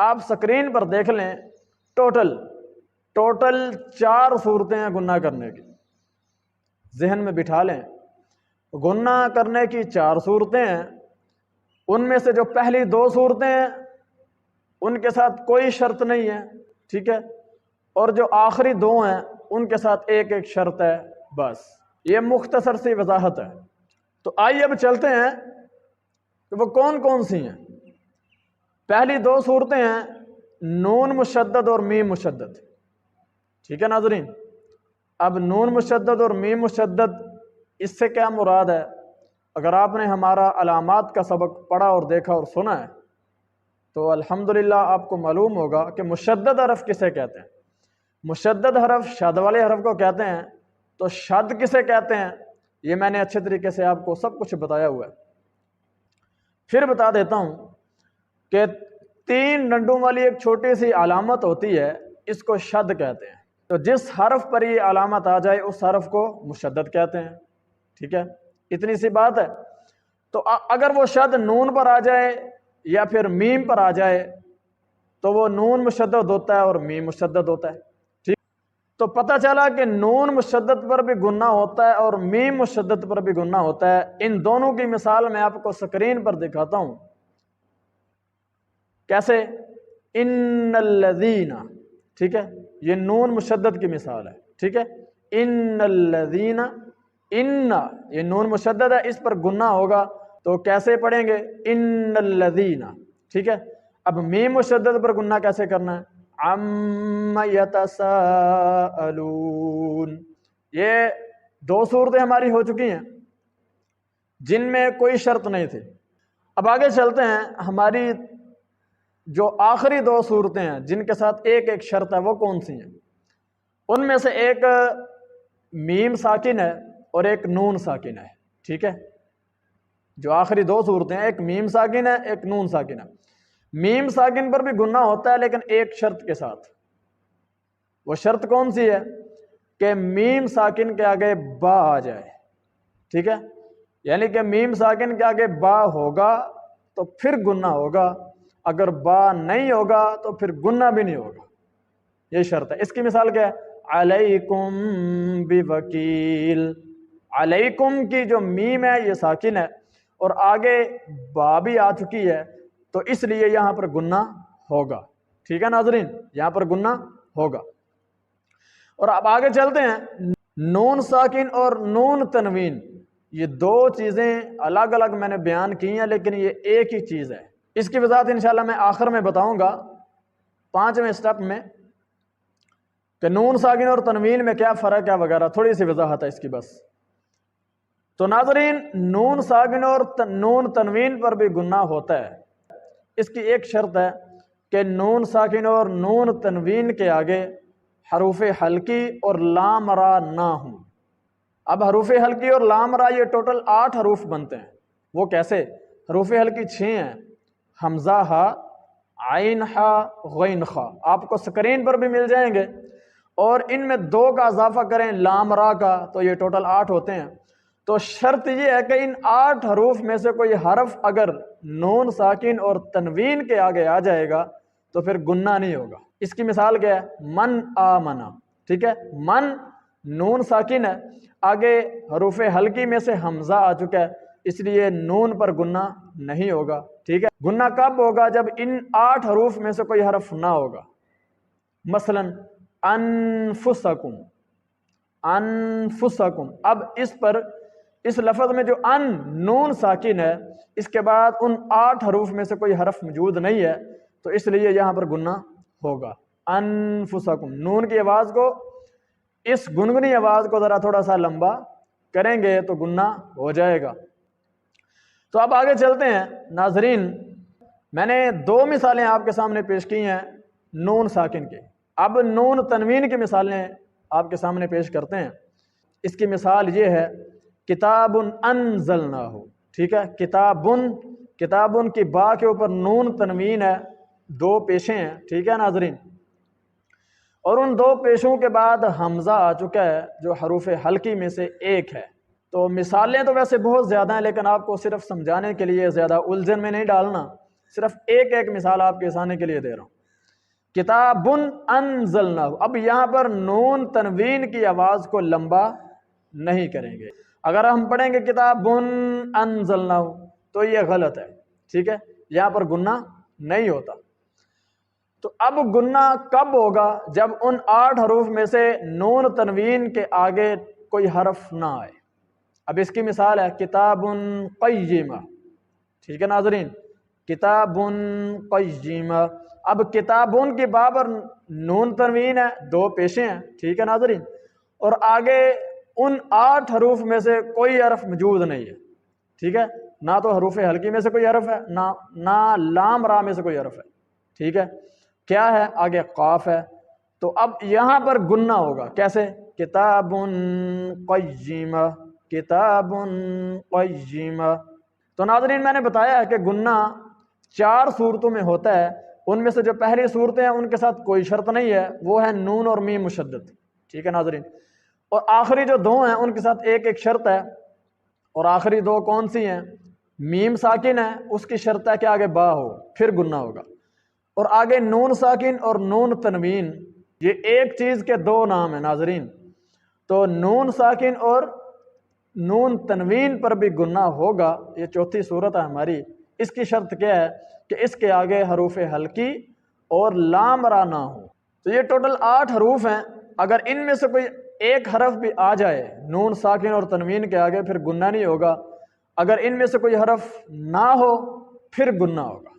آپ سکرین پر دیکھ لیں، ٹوٹل 4 صورتیں ہیں گناہ کرنے کی، ذہن میں بٹھا لیں۔ گناہ کرنے کی 4 صورتیں ہیں، ان میں سے جو پہلی 2 صورتیں ہیں ان کے ساتھ کوئی شرط نہیں ہے، ٹھیک ہے، اور جو آخری 2 ہیں ان کے ساتھ ایک شرط ہے بس۔ یہ مختصر سی وضاحت ہے۔ تو آئیے اب چلتے ہیں کہ وہ کون کون سی ہیں۔ پہلی 2 صورتیں ہیں نون مشدد اور میم مشدد، ٹھیک ہے ناظرین۔ اب نون مشدد اور میم مشدد، اس سے کیا مراد ہے؟ اگر آپ نے ہمارا علامات کا سبق پڑھا اور دیکھا اور سنا ہے تو الحمدللہ آپ کو معلوم ہوگا کہ مشدد حرف کسے کہتے ہیں۔ مشدد حرف شد والے حرف کو کہتے ہیں۔ تو شد کسے کہتے ہیں یہ میں نے اچھے طریقے سے آپ کو سب کچھ بتایا ہوا ہے۔ پھر بتا دیتا ہوں کہ 3 ڈنڈوں والی ایک چھوٹی سی علامت ہوتی ہے، اس کو شد کہتے ہیں۔ تو جس حرف پر یہ علامت آ جائے اس حرف کو مشدد کہتے ہیں، ٹھیک ہے، اتنی سی بات ہے۔ تو اگر وہ شد نون پر آ جائے یا پھر میم پر آ جائے تو وہ نون مشدد ہوتا ہے اور میم مشدد ہوتا ہے، ٹھیک۔ تو پتہ چلا کہ نون مشدد پر بھی گناہ ہوتا ہے اور میم مشدد پر بھی گناہ ہوتا ہے۔ ان دونوں کی مثال میں آپ کو سکرین پر دکھاتا ہوں۔ کیسے؟ ان الذین، ٹھیک ہے، یہ نون مشدد کی مثال ہے، ٹھیک ہے۔ ان الذین، ان یہ نون مشدد ہے، اس پر گناہ ہوگا تو کیسے پڑھیں گے؟ ان الذین، ٹھیک ہے۔ اب میم مشدد پر گناہ کیسے کرنا ہے؟ عم یتساءلون۔ یہ 2 صورتیں ہماری ہو چکی ہیں جن میں کوئی شرط نہیں تھی۔ اب آگے چلتے ہیں، ہماری جو آخری 2 صورتیں ہیں جن کے ساتھ ایک شرط ہے وہ کون سی ہیں؟ ان میں سے ایک میم ساکن ہے اور ایک نون ساکن ہے، ٹھیک ہے۔ جو آخری 2 صورتیں ہیں، ایک میم ساکن ہے، ایک نون ساکن ہے۔ میم ساکن پر بھی گناہ ہوتا ہے لیکن ایک شرط کے ساتھ۔ وہ شرط کون سی ہے؟ کہ میم ساکن کے آگے با آ جائے، ٹھیک ہے۔ یعنی کہ میم ساکن کے آگے با ہوگا تو پھر گناہ ہوگا، اگر با نہیں ہوگا تو پھر گناہ بھی نہیں ہوگا، یہ شرط ہے۔ اس کی مثال کیا ہے؟ علیکم بوکیل۔ علیکم کی جو میم ہے یہ ساکن ہے اور آگے با بھی آ چکی ہے، تو اس لیے یہاں پر گناہ ہوگا، ٹھیک ہے ناظرین، یہاں پر گناہ ہوگا۔ اور اب آگے چلتے ہیں، نون ساکن اور نون تنوین، یہ 2 چیزیں الگ الگ میں نے بیان کی ہیں لیکن یہ ایک ہی چیز ہے۔ اس کی وضاحت انشاءاللہ میں آخر میں بتاؤں گا 5ویں سٹیپ میں کہ نون ساکن اور تنوین میں کیا فرق ہے وغیرہ، تھوڑی سی وضاحت ہے اس کی بس۔ تو ناظرین، نون ساکن اور نون تنوین پر بھی گناہ ہوتا ہے۔ اس کی ایک شرط ہے کہ نون ساکن اور نون تنوین کے آگے حروف حلقی اور لام را نہ ہوں۔ اب حروف حلقی اور لام را یہ ٹوٹل 8 حروف بنتے ہیں۔ وہ کیسے؟ حروف حلقی 6 ہیں، حمزہ ہا، عین ہا، غین خا، آپ کو سکرین پر بھی مل جائیں گے، اور ان میں 2 کا اضافہ کریں لام را کا تو یہ ٹوٹل 8 ہوتے ہیں۔ تو شرط یہ ہے کہ ان 8 حروف میں سے کوئی حرف اگر نون ساکن اور تنوین کے آگے آ جائے گا تو پھر گناہ نہیں ہوگا۔ اس کی مثال کیا ہے؟ من آمنا، ٹھیک ہے۔ من نون ساکن ہے، آگے حروف حلقی میں سے حمزہ آ چکا ہے، اس لیے نون پر گناہ نہیں ہوگا، ٹھیک ہے۔ گناہ کب ہوگا؟ جب ان 8 حروف میں سے کوئی حرف نہ ہوگا۔ مثلا انفسکم، انفسکم، اب اس لفظ میں جو ان نون ساکن ہے، اس کے بعد ان 8 حروف میں سے کوئی حرف موجود نہیں ہے تو اس لیے یہاں پر گناہ ہوگا۔ انفسکم، نون کی آواز کو، اس گنگنی آواز کو ذرا تھوڑا سا لمبا کریں گے تو گناہ ہو جائے گا۔ تو اب آگے چلتے ہیں ناظرین، میں نے 2 مثالیں آپ کے سامنے پیش کی ہیں نون ساکن کے۔ اب نون تنوین کی مثالیں آپ کے سامنے پیش کرتے ہیں۔ اس کی مثال یہ ہے، کتاب انزلناہ، ٹھیک ہے۔ کتابن کی با کے اوپر نون تنوین ہے، 2 پیشیں ہیں، ٹھیک ہے ناظرین، اور ان 2 پیشوں کے بعد حمزہ آ چکا ہے جو حروف حلقی میں سے ایک ہے۔ تو مثالیں تو ویسے بہت زیادہ ہیں لیکن آپ کو صرف سمجھانے کے لیے، زیادہ الجھن میں نہیں ڈالنا، صرف ایک مثال آپ کے سامنے کے لیے دے رہا ہوں۔ کتابن انزلناہ، اب یہاں پر نون تنوین کی آواز کو لمبا نہیں کریں گے۔ اگر ہم پڑھیں گے کتابن انزلناہ تو یہ غلط ہے، ٹھیک ہے، یہاں پر گنہ نہیں ہوتا۔ تو اب گنہ کب ہوگا؟ جب ان 8 حروف میں سے نون تنوین کے آگے کوئی حرف نہ آئے۔ اب اس کی مثال ہے کتاب قیمہ، ٹھیک ہے ناظرین، کتاب قیمہ۔ اب کتابن کی با پر نون تنوین ہے، 2 پیشیں ہیں، ٹھیک ہے ناظرین، اور آگے ان 8 حروف میں سے کوئی حرف موجود نہیں ہے، ٹھیک ہے، نہ تو حروف حلقی میں سے کوئی حرف ہے، نہ لام را میں سے کوئی حرف ہے، ٹھیک ہے، کیا ہے؟ آگے قاف ہے۔ تو اب یہاں پر گنہ ہوگا، کیسے؟ کتاب قیمہ، کتاب قیمہ۔ تو ناظرین میں نے بتایا ہے کہ گنہ 4 صورتوں میں ہوتا ہے، ان میں سے جو پہلی صورتیں ہیں ان کے ساتھ کوئی شرط نہیں ہے، وہ ہے نون اور میم مشدد، ٹھیک ہے ناظرین، اور آخری جو 2 ہیں ان کے ساتھ ایک شرط ہے، اور آخری 2 کون سی ہیں؟ میم ساکن ہے، اس کی شرط ہے کہ آگے با ہو پھر گنہ ہوگا، اور آگے نون ساکن اور نون تنوین، یہ ایک چیز کے 2 نام ہیں ناظرین، تو نون ساکن اور نون تنوین پر بھی گنہ ہوگا، یہ چوتھی صورت ہے ہماری۔ اس کی شرط کیا ہے؟ کہ اس کے آگے حروف حلقی اور لام را نہ ہو۔ تو یہ ٹوٹل 8 حروف ہیں، اگر ان میں سے کوئی ایک حرف بھی آ جائے نون ساکن اور تنوین کے آگے پھر گنہ نہیں ہوگا، اگر ان میں سے کوئی حرف نہ ہو پھر گنہ ہوگا۔